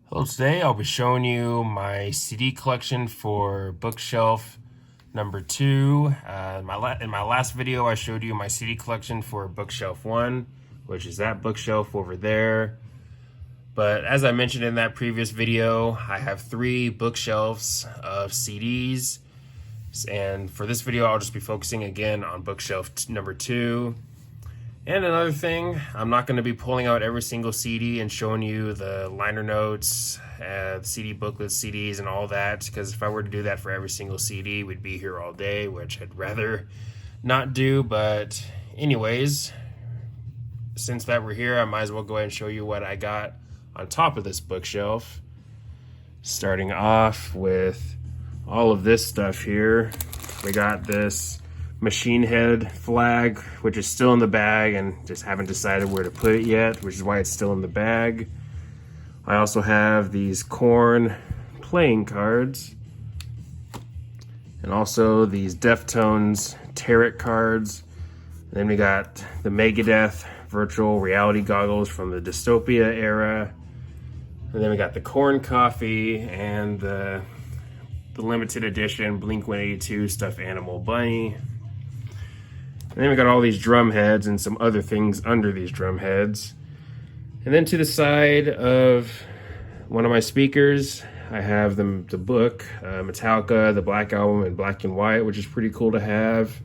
Hello, today I'll be showing you my CD collection for bookshelf number 2. In my last video I showed you my CD collection for bookshelf 1, which is that bookshelf over there. But as I mentioned in that previous video, I have 3 bookshelves of CDs. And for this video I'll just be focusing again on bookshelf number 2. And another thing, I'm not going to be pulling out every single CD and showing you the liner notes, the CD booklets, CDs, and all that, because if I were to do that for every single CD, we'd be here all day, which I'd rather not do. But anyways, since that we're here, I might as well go ahead and show you what I got on top of this bookshelf. Starting off with all of this stuff here. We got this Machine Head flag, which is still in the bag and just haven't decided where to put it yet, which is why it's still in the bag. I also have these Korn playing cards, and also these Deftones tarot cards. And then we got the Megadeth virtual reality goggles from the Dystopia era. And then we got the Korn coffee and the limited edition Blink-182 stuffed animal bunny. And then we got all these drum heads and some other things under these drum heads. And then to the side of one of my speakers, I have the book, Metallica, the Black Album in black and white, which is pretty cool to have.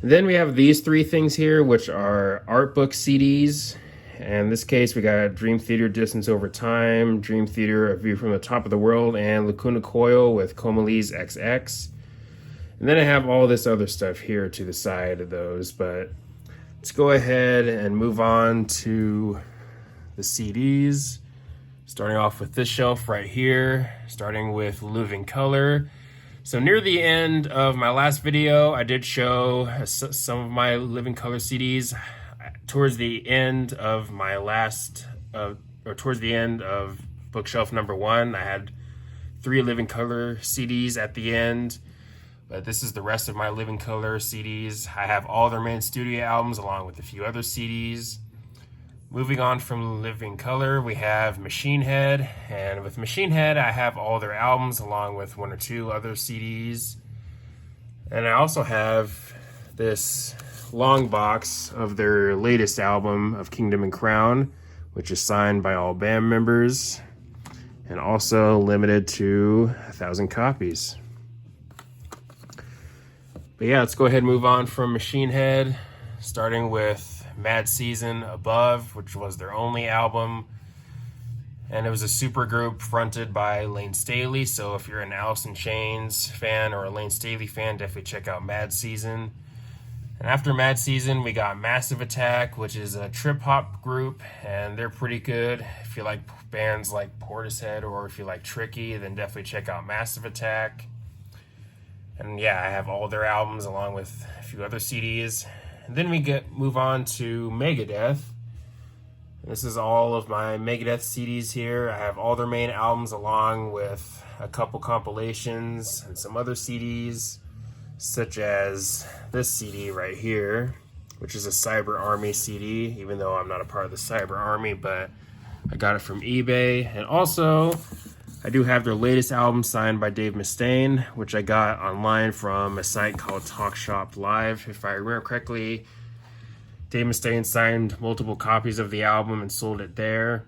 And then we have these 3 things here, which are art book CDs. And in this case, we got Dream Theater Distance Over Time, Dream Theater A View from the Top of the World, and Lacuna Coil with Comalee's XX. And then I have all this other stuff here to the side of those, but let's go ahead and move on to the CDs. Starting off with this shelf right here, starting with Living Colour. So near the end of my last video, I did show some of my Living Colour CDs. Towards the end of my towards the end of bookshelf number 1, I had 3 Living Colour CDs at the end. But this is the rest of my Living Colour CDs. I have all their main studio albums along with a few other CDs. Moving on from Living Colour, we have Machine Head. And with Machine Head, I have all their albums along with 1 or 2 other CDs. And I also have this long box of their latest album of Kingdom and Crown, which is signed by all band members and also limited to 1,000 copies. But yeah, let's go ahead and move on from Machine Head, starting with Mad Season Above, which was their only album. And it was a super group fronted by Layne Staley. So if you're an Alice in Chains fan or a Layne Staley fan, definitely check out Mad Season. And after Mad Season, we got Massive Attack, which is a trip-hop group, and they're pretty good. If you like bands like Portishead or if you like Tricky, then definitely check out Massive Attack. And yeah, I have all their albums along with a few other CDs. And then we move on to Megadeth. This is all of my Megadeth CDs here. I have all their main albums along with a couple compilations and some other CDs, such as this CD right here, which is a Cyber Army CD, even though I'm not a part of the Cyber Army, but I got it from eBay. And also, I do have their latest album signed by Dave Mustaine, which I got online from a site called Talk Shop Live. If I remember correctly, Dave Mustaine signed multiple copies of the album and sold it there.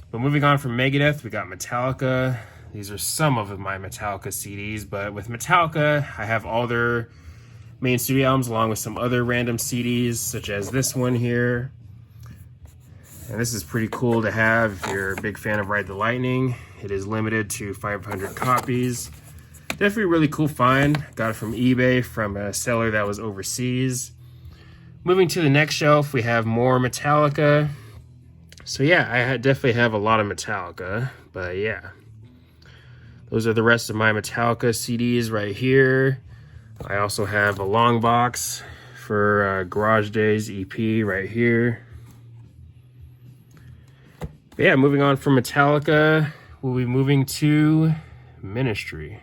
But moving on from Megadeth, we got Metallica. These are some of my Metallica CDs, but with Metallica, I have all their main studio albums along with some other random CDs, such as this one here. And this is pretty cool to have if you're a big fan of Ride the Lightning. It is limited to 500 copies. Definitely a really cool find. Got it from eBay from a seller that was overseas. Moving to the next shelf, we have more Metallica. So yeah, I definitely have a lot of Metallica, but yeah. Those are the rest of my Metallica CDs right here. I also have a long box for Garage Days EP right here. But yeah, moving on from Metallica, we'll be moving to Ministry.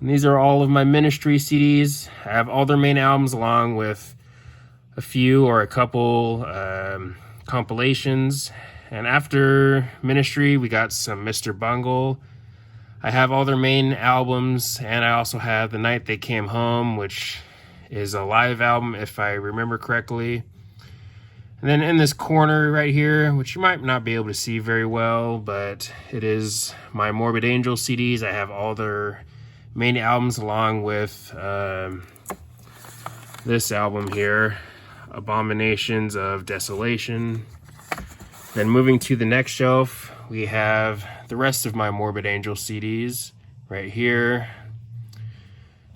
And these are all of my Ministry CDs. I have all their main albums along with a few or a couple compilations. And after Ministry, we got some Mr. Bungle. I have all their main albums, and I also have The Night They Came Home, which is a live album if I remember correctly. And then in this corner right here, which you might not be able to see very well, but it is my Morbid Angel CDs. I have all their main albums along with this album here, Abominations of Desolation. Then moving to the next shelf, we have the rest of my Morbid Angel CDs right here.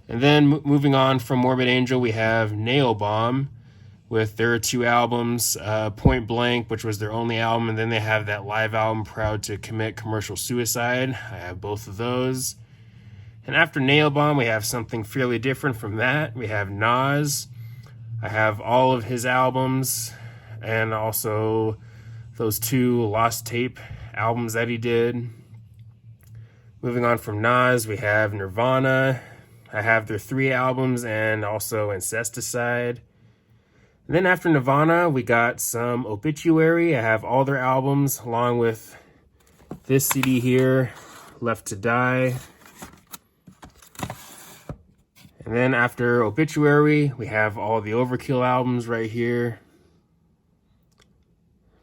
And then moving on from Morbid Angel, we have Nail Bomb with their 2 albums, Point Blank, which was their only album, and then they have that live album, Proud to Commit Commercial Suicide. I have both of those. And after Nail Bomb, we have something fairly different from that. We have Nas. I have all of his albums, and also those 2 Lost Tape albums that he did. Moving on from Nas, we have Nirvana. I have their 3 albums and also Incesticide. And then after Nirvana, we got some Obituary. I have all their albums along with this CD here, Left to Die. And then after Obituary, we have all the Overkill albums right here.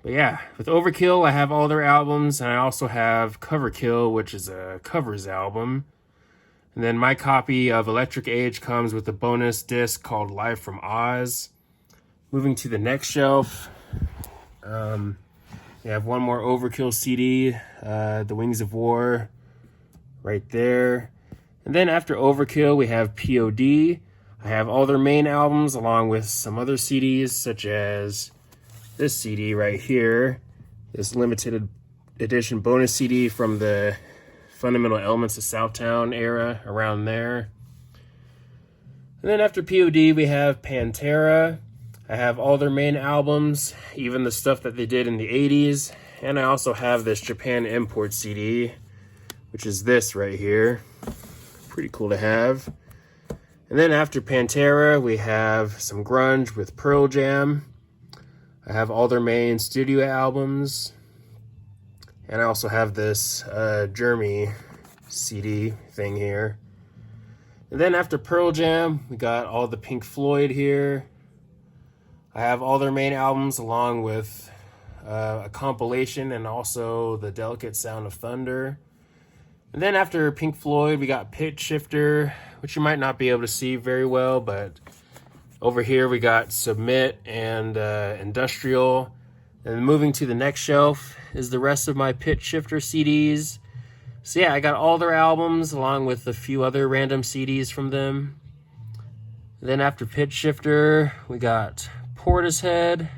But yeah, with Overkill, I have all their albums, and I also have Coverkill, which is a covers album. And then my copy of Electric Age comes with a bonus disc called Live from Oz. Moving to the next shelf, we have one more Overkill CD, The Wings of War, right there. And then after Overkill, we have POD. I have all their main albums along with some other CDs, such as this CD right here, this limited edition bonus CD from the Fundamental Elements of Southtown era, around there. And then after POD, we have Pantera. I have all their main albums, even the stuff that they did in the 80s. And I also have this Japan Import CD, which is this right here. Pretty cool to have. And then after Pantera, we have some grunge with Pearl Jam. I have all their main studio albums. And I also have this Jeremy CD thing here. And then after Pearl Jam, we got all the Pink Floyd here. I have all their main albums along with a compilation and also the Delicate Sound of Thunder. And then after Pink Floyd, we got Pitch Shifter, which you might not be able to see very well, but over here we got Submit and Industrial. And moving to the next shelf is the rest of my Pitch Shifter CDs. So yeah, I got all their albums along with a few other random CDs from them. And then after Pitch Shifter, we got Portishead.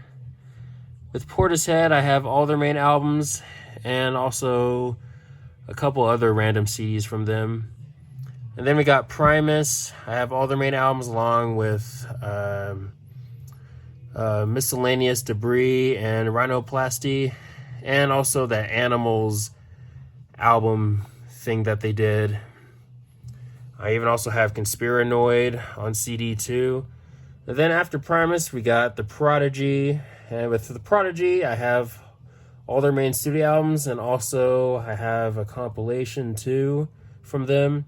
With Portishead, I have all their main albums and also a couple other random CDs from them. And then we got Primus. I have all their main albums along with Miscellaneous Debris and Rhinoplasty, and also the Animals album thing that they did. I even also have Conspiranoid on CD too. And then after Primus, we got The Prodigy. And with The Prodigy, I have all their main studio albums, and also I have a compilation too from them.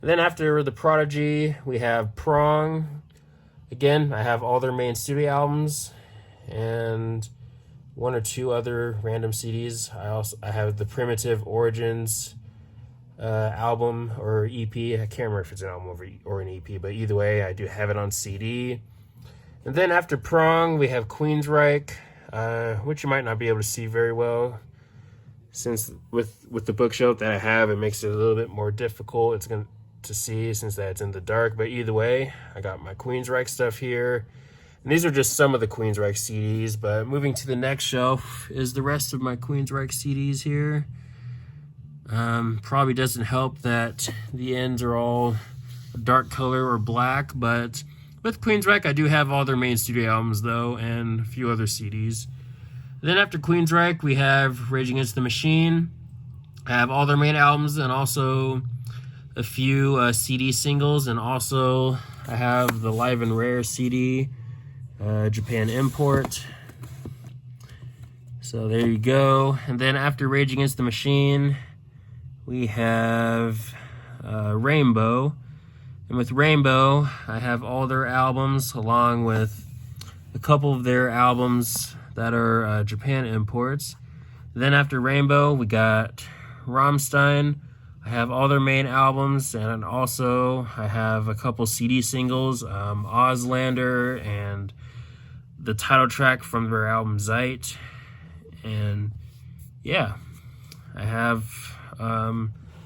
And then after The Prodigy, we have Prong. Again, I have all their main studio albums and one or two other random CDs. I have the Primitive Origins album or EP. I can't remember if it's an album or an EP, but either way, I do have it on CD. And then after Prong, we have Queensryche, which you might not be able to see very well, since with the bookshelf that I have, it makes it a little bit more difficult. It's going to see since that's in the dark. But either way, I got my Queensryche stuff here. And these are just some of the Queensryche CDs, but moving to the next shelf is the rest of my Queensryche CDs here. Probably doesn't help that the ends are all dark color or black, but with Queensryche, I do have all their main studio albums though, and a few other CDs. Then after Queensryche, we have Rage Against the Machine. I have all their main albums and also a few CD singles, and also I have the Live and Rare CD, Japan Import. So there you go. And then after Rage Against the Machine, we have Rainbow. And with Rainbow, I have all their albums along with a couple of their albums that are Japan imports. Then after Rainbow, we got Rammstein. I have all their main albums, and also I have a couple CD singles, Auslander and the title track from their album Zeit. And yeah, I have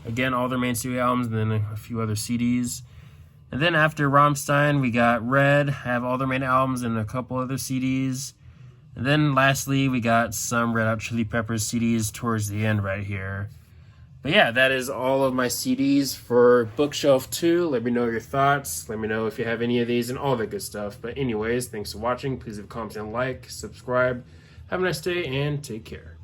again all their main studio albums and then a few other CDs. And then after Rammstein, we got Red. I have all their main albums and a couple other CDs. And then lastly, we got some Red Hot Chili Peppers CDs towards the end right here. But yeah, that is all of my CDs for Bookshelf 2. Let me know your thoughts. Let me know if you have any of these and all that good stuff. But anyways, thanks for watching. Please leave a comment and like, subscribe. Have a nice day and take care.